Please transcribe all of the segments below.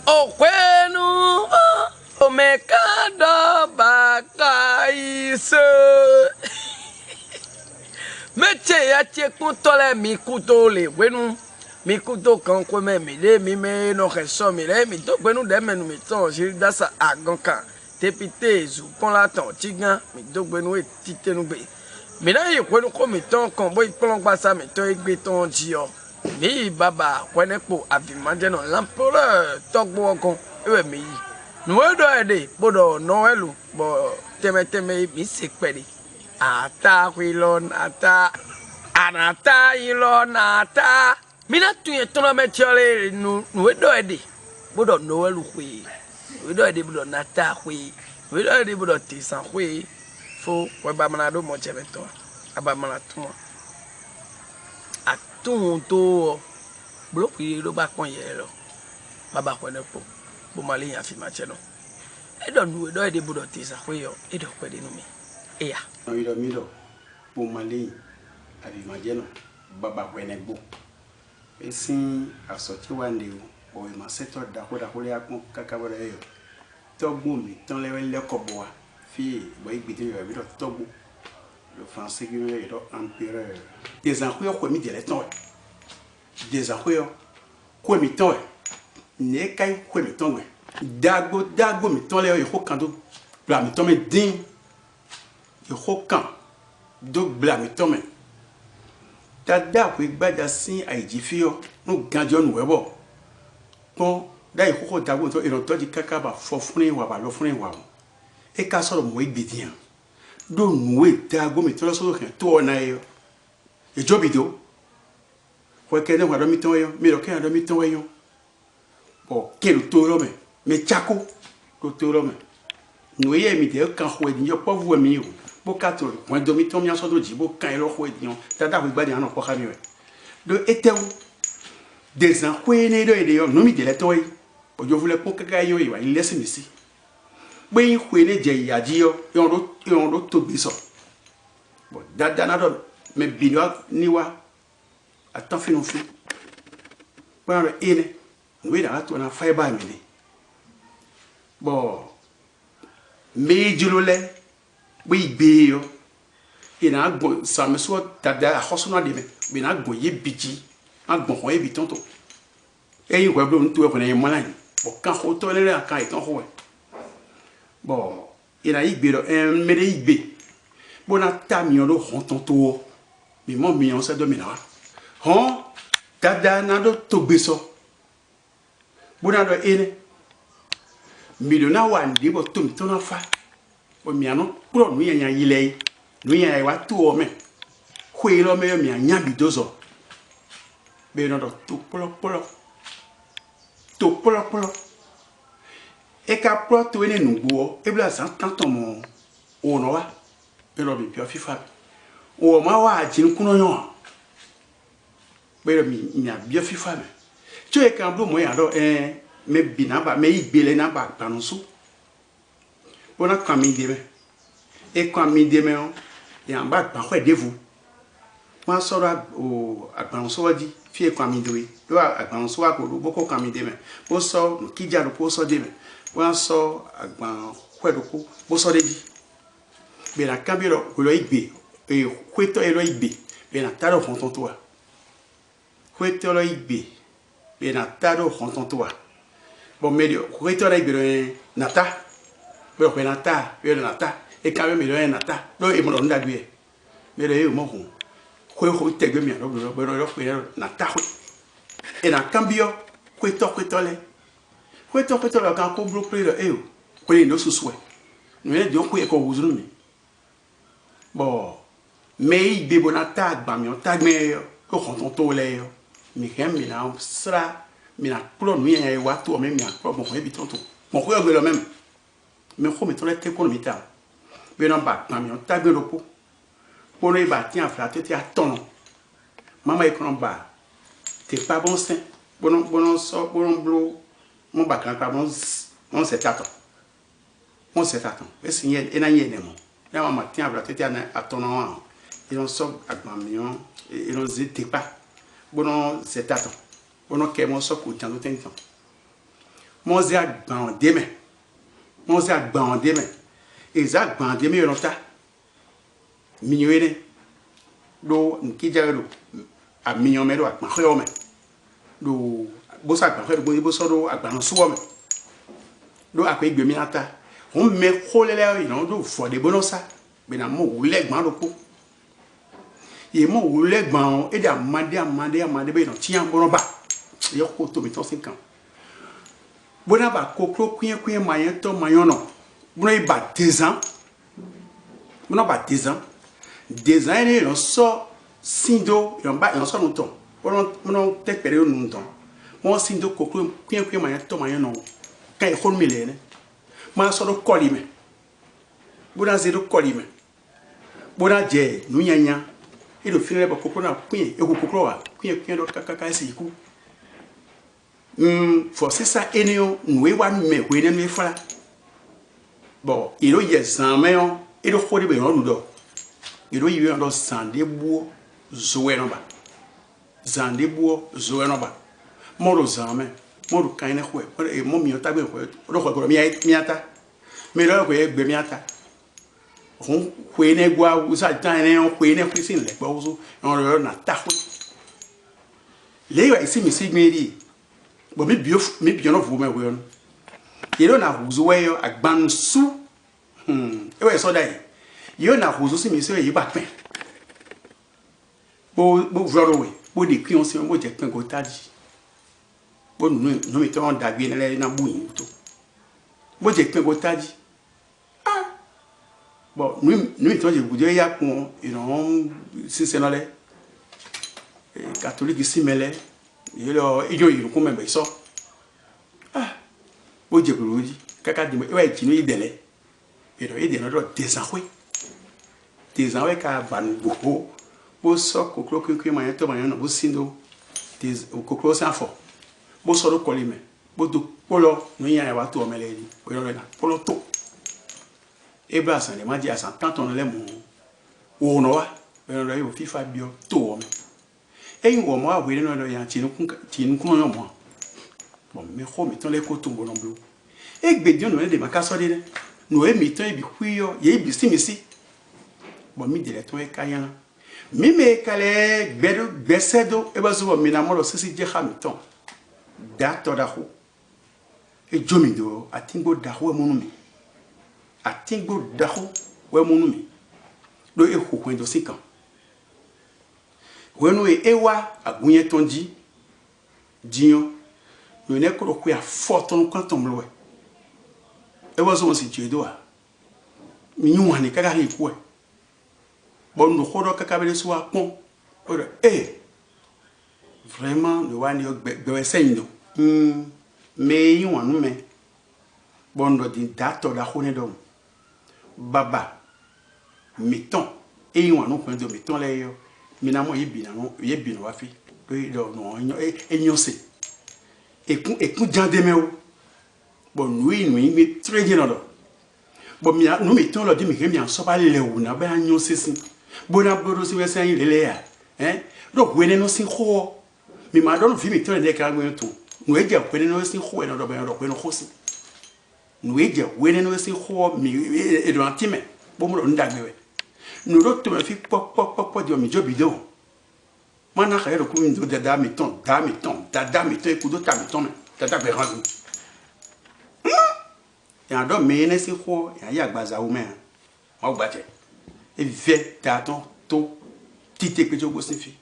O kwenu o mekado bakaise. Meche ya che kuntole mi kuto le wenu. Mi kuto kan ko me mi le mi me no reso mi le mi to gwenu de menu mi ton jiri dasa aganka. Tepite zu pon la ton tigan mi do gwenu e titenu be. Mi na ye kwenu ko mi ton kan boy plon pasa mi to egbe ton jio. Mi baba kwene po avimanje no l'empereur togbo okon ewe mi. Nou do ede bodo no elu bo teme mi sekpedi. Ata kwilon ata anata ilon ata. Mina tuye tono metiole nou do ede bodo no elu kwe. Nou do ede bodo nata kwe. Nou do ede bodo tisan kwe. Fo we ba manado mo chebeto. Aba manatuma. Tout bloqué le bas coin hier baba connaît pas pour m'aller à film cheno et donc nous doit des boudotés ça fait et donc quoi de nous et ya non il a mis là pour m'aller à film cheno baba connaît pas et si à sortir one day ou ma secteur d'accord les à mon cacabre là to boumi ton le koboa fi boy bidé va vite to boumi le français qui est empereur des enfants quoi mi les temps des enfants quoi mi temps ne kai quoi mi temps dago mi temps les ho kan do bla mi temps me din il ho kan do bla mi temps me dada ko gbada sin aiji fi yo no ganjo nu webo pon da il ho dago to iron to di kaka ba fo fun wa ba lo fun wa e ka so mo igbidian do nuwe dago mi tolo so kan to na yo e jobido ko ke ne wa do mi ton yo mi ro ke do mi ton yo o ke lu to ro me chako do to ro me nuwe ye mi de kan ho edin yo po vu mi yo bo ka to won do mi ton mi aso do ji bo kan lo ho edin dada ko gbadi an ko ka mi we do etewu des an ko ne do ede yo no mi de le to yi ojo vule ko kaka yo yi wa ile si mi si gbe yin ko ne je yaji yo yon do to bi so bo dada na do me binwa niwa atan finu fi bo na ene we da to na fiber mi ni bo mejulo le we igbe yo ina agbo same so dada hoso na de me bi na agbo ye biji agbon ko e bi tonto eyin ko blo ntu e ko na yin mala ni bo kan ho to le kan itan ho we bon ina igbe lo mere igbe bona ta mi lo hon tonto mi mo mi on se do mi na hon dada na do to gbe so bona do ene mi do na wa ndi bo to mi to na fa o mi ano pro nu yan yile nu yan wa to o me khwe lo me yo mi anya bi dozo be no do to polo e ka pro to ene nugo e bla san tanton mo o no wa e lo bi pio fifa o ma wa jin kuno yon be mi nya bi fifa me cho e kan blo mo ya do me bina ba me igbele na ba panu so bona kan mi de me e kan mi de me o ya ba pa ko de vous ma so ra o agban so di fi e kan mi do yi do agban so wa ko do boko kan mi de me bo so ki ja do ko so de me wọ́n sọ agban kwedoko bo so deji be na kambiro ko lo igbe e kweto e lo igbe be na taro fonton to wa kweto lo igbe be na taro fonton to wa bo medio kweto lo igbe nata be ko nata be nata e ka be me lo nata lo e mo lo ndagbe e me lo e mo hun ko tegbe mi lo be lo ko nata e na kambio kweto le kweto la kan ko bloquer le eo ko ni no suswe no e de ko e ko wuzuru mi bo me igbe bonata agba mi o tagme ko konton to le yo mi kem mi na sra mi na pro mi e wa to me mi na pro mo ko e bi tonto mo ko yo lo même me ko mi to le te ko mi ta be no ba pa mi o tagbe lo po no e ba ti an fla te aton mama e ko ba te pas bon sain bonon so bonon blo mon bakan pa mon c'est attend et si y na yene mo na mama ti an fla te aton no ils ont so agba million ils ont zete pas bonon c'est attend bonon ke mo so ko tan do ten tan mon zé a bandé mais mon zé a bandé mais exact bandé mais yonota mignonné do nkijaro a mignonné do a mahome do bosa gba fe do bosa do agba no so me do akwe gbemi ata on me kholele you know do for de bonosa be na mo wule gban do ko ye mo wule gban e da amade be no ti an bono ba ye ko to mi to sin kan bona ba kokro kwen mayen to mayon no bona e ba 2 ans bona ba 2 ans 2 ans ni no so sindo yo ba yo so no ton ono te pere no ton mo sindo kokro kwen mayen to mayon no kay khol mi lene ma so do kolime bona zero kolime bona je nu nyanya e do fire ba kokro na kwen e kokro wa kwen do kaka si ku for ça eneo nous wan me we ne me fala bon il y a zameo il do khodi be no do il y a do sandebo zoe no ba zandebo zoe no ba mo do zame mo do kan ne khwe e mo mi ota be khwe do khwe mi ata me do khwe gbe mi ata hon khwe ne gwa usa tan ne khwe ne khwe sin le gba uso on ro na ta khwe le wa isi mi sigmeri bo mi bio no vo me we no ye do na huzo we yo agban su e we so dai ye na huzo si mi so ye ba pen bo vro we bo de kwi on se mo je pen go taji bo no mi to on da bi ne na bu yin to bo je pen go taji bon nous to je budje ya kun iron si se no le catholique si mele yelo ijo yiru ko membe so bo je buruji kaka di we jinu idele ero ide no do desanwe ka ban bo bo so kokro kwe ma to ma no bo sindo des kokro san fo bo so do kolime bo do polo no yan wa to omele ni o yo na polo to e bra san le ma di asan tant on le mo o no wa be no yo fifa bio to o me et on m'a envoyé dans le yantin kun yo mo bon me ko mi ton le ko to bolon blo e gbedio no de makaso de no e mi ton e bi huyo ye bi simisi bon mi de le ton e kayan mi me kale gbedo gbesedo e ba so mi na mo lo sisi je ha mi ton da to da ho e jomi do atingbo da ho e munu mi atingbo da ho we munu mi do e ko ko ndo sikan wenu ewa agunye tonji dion yo ne ko ko ya foton kan tomlo e wa so si jedo a mi nyu ni kaka hi ku e bon no khodo kaka bele so apon o vraiment le wani yo gbe sendo me yu anu me bon do di dato da khone do baba miton e yu anu ko do miton le yo minamo yebina no wa fi do no enyose ekun jande me o bon nui mi treje no do bon mi no mi ton lo di mi ke mi an so ba lewu na ba anyose sin bona bodo si we san lele ya do kwene no sin kho mi ma do no fi mi ton de ka gwen to no eje kwene no sin kho no do ba do kwene kho sin no eje wene no sin kho mi e do antime bo mo do ndagbe nous l'autre me fit pop de mi jobido mana khayro ku mi do dada mi ton e kudo ta mi ton dada be rangu ya do me ne si kho ya gbaza wo me o gbate e ve ta ton to tite pe jogo si fi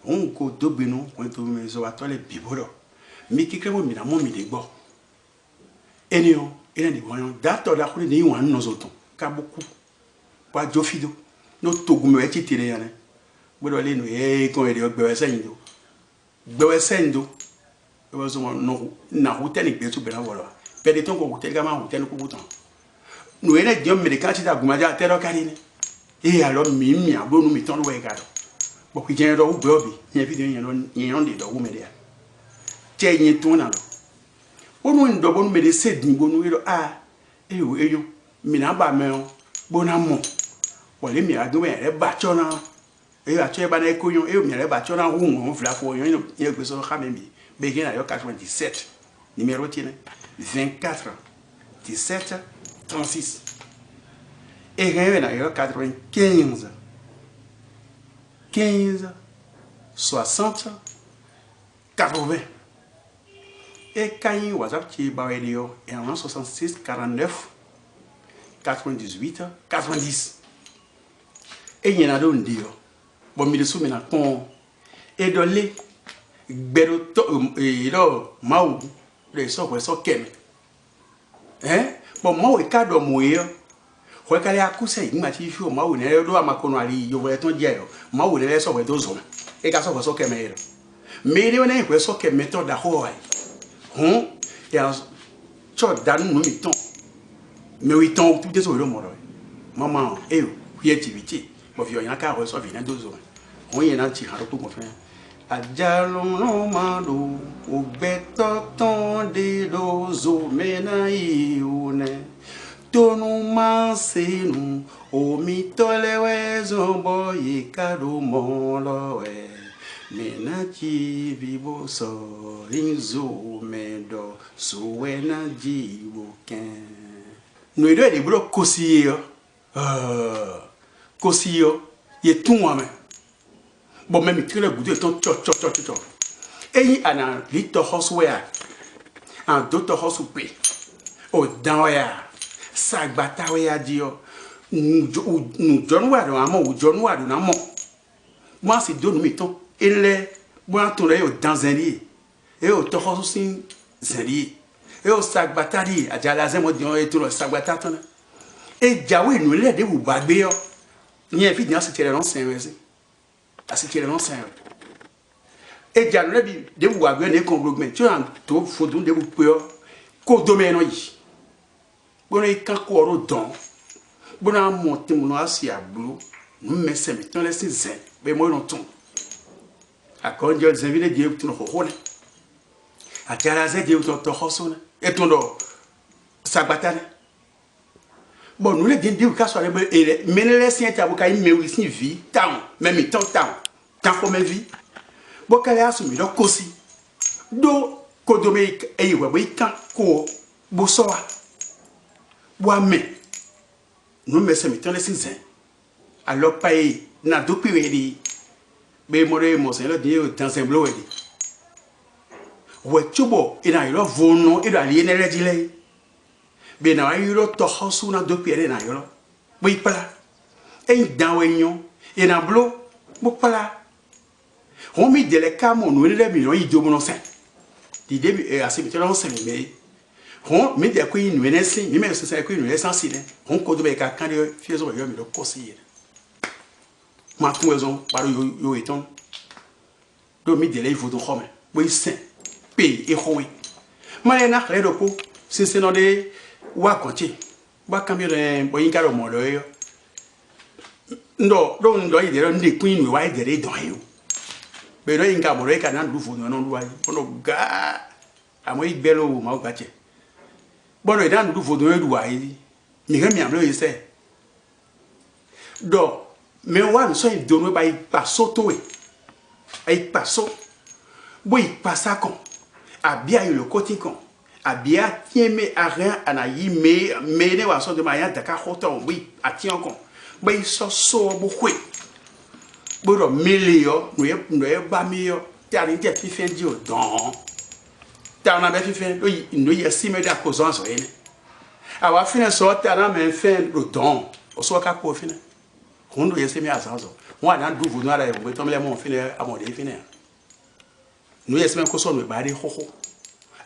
on ko do benu ko to me so wa to le biboro mi kike mo mi na mo mi de gbo enio ene ni won da to da khuli ni wan no zo ton ka boku pa jofido no togume we titire yana bodo le no e kon e de gbewe sendo e was no na hotel ni betu bela wala pe de ton ko hotel ga ma hotel ko buton no ene jom me de ka ti da gumaja tero kari ni e alo mi abonu mi ton we ga do bo ki jen do ugbe obi yen video yen de do wo me de che yin ton na do onu ndo bonu me de sedin bonu ro eyo mi na ba me o bona mo wole mi adu e ba chona e a che ba na ekoyon e mi re ba chona hu won fla fo yon ye gbe so kha me mi be gena yo 97 numéro tiene 24 17 36. Et rien d'ailleurs 95 15 60 80. Et quand il WhatsApp qui est et en 66 49 98 90. Et il y en a d'autres dire bon mi sou mena kon et de les gbero to et do maou le so kem hein bon maou e ka do moye ko ka le akuse igma ti fi o maou ne do amakono ali yo we ton je yo maou le so we do zo e ka so kem e me ni wona e so kem to da ho ai et en cho dan no mi ton mais oui ton tout des o mo maman e o creativity bon vieux yan ka so vient do zo on y en a ti haro ko fe ajalon no mando o beto ton de dozo mena iune tonu mansenu o mitole wezo boy kado molowe mena ti vivo so inzo mendo suena jibo ken no edo de bro kosiyo kosiyo ye tunwa me bon même que le goût de ton cho et il a lito hoswea en d'autres hosupé au danwea sagbatawe dio nous John Wado amo ou John Wado na mo moi c'est deux mettons et les bon tourner dans un lit et au tohosin zali et au sagbatari a jalaze mo dio et tout le sagbatata et jawe nous les de vous bagbe ni évidence c'était non c'est parce que non c'est et janne bi de vous agwe ne congrégement tu en to fodun de vous peur ko domaine yi bon e kan ko ro don bon a monter mon asia blo nous me se mettons les zen be mo non ton akon je les inviter de tout no ho ne a tiara ze de to hosona et ton do sabatane bon nous les dire ka so le mais les siens tabuka i me aussi vie temps même temps comme vie bon kale asumi do kosi do kodome e we we kan ko bo so wa bo me nous me se mettons les saisons alors pas na do piwedi be mo re mo se lo di dans un blow edi we chubo ina yo vono e do ali ne regile be na yo to hosu na do piere na yo bo ipala e dawe nyon e na blow bo pala on met de les cas, on est millions, il dit mon sein. Il dit assez vite, on s'est mis. On met des couilles, nous est mais c'est couilles, nous est sensible. On compte avec un quand les filles ont eu le conseiller. Maintenant, ils ont par yo étant. Donc, met des livres de Rome. Oui, saint, pays et Rouen. Mais il a rien de quoi. C'est dans des wakonti. Wakambi de Boyingaro Moloyo. Non, il y a des couilles, nous voyons des dons. Mais là, il y a un peu de temps, on a un belo ma gache. Bon, il y a un peu de temps, mais il y a un peu de temps. Donc, mais on va nous donner par passo toé. Avec passo, oui, passa con. A bien le côté con. A bien tiemé à rien, à naï, mais ne va sortir de manière d'accord, oui, à tien con. Oui, ça sort beaucoup. Boro milio no e ba mio tari te fifen di o don ta na be fifen no ye sime da kozon so ene awa fina so ta na me fen o don o so ka ko fina hondo ye sime asanzo wa na du vu no ara e bo to mele mo fina amode fina no ye sime ko so no ba de ho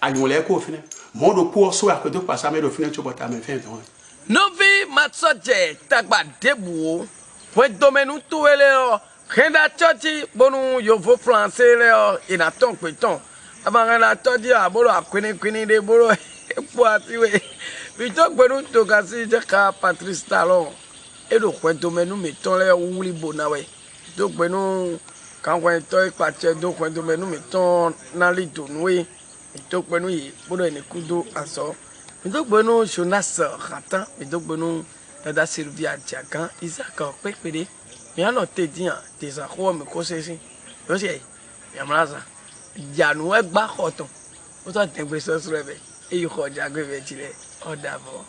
anyo le ko fina mo do ko so akodo pasa me do fina cho bota me fen don novi matsoje tagba debu we domenu tuele Kenda choti bonu yovo français le ina ton peton abanga la todi abolo akwini de bolo epo atiwe bito gbenu to kasi je ka Patrice Talon e do kwento menu meton le wuli bonawe do gbenu kan kwento e pache do kwento menu meton na lido nwe to gbenu yi bolo ene kudo aso bito gbenu Jonas Ratan bito gbenu Dada Sylvia Diakan Isaac Pepede mais alors te dis des arrois me conseiller je sais yamraza janu e gba khoton o to te gbe so sure be Et il y a un peu de temps.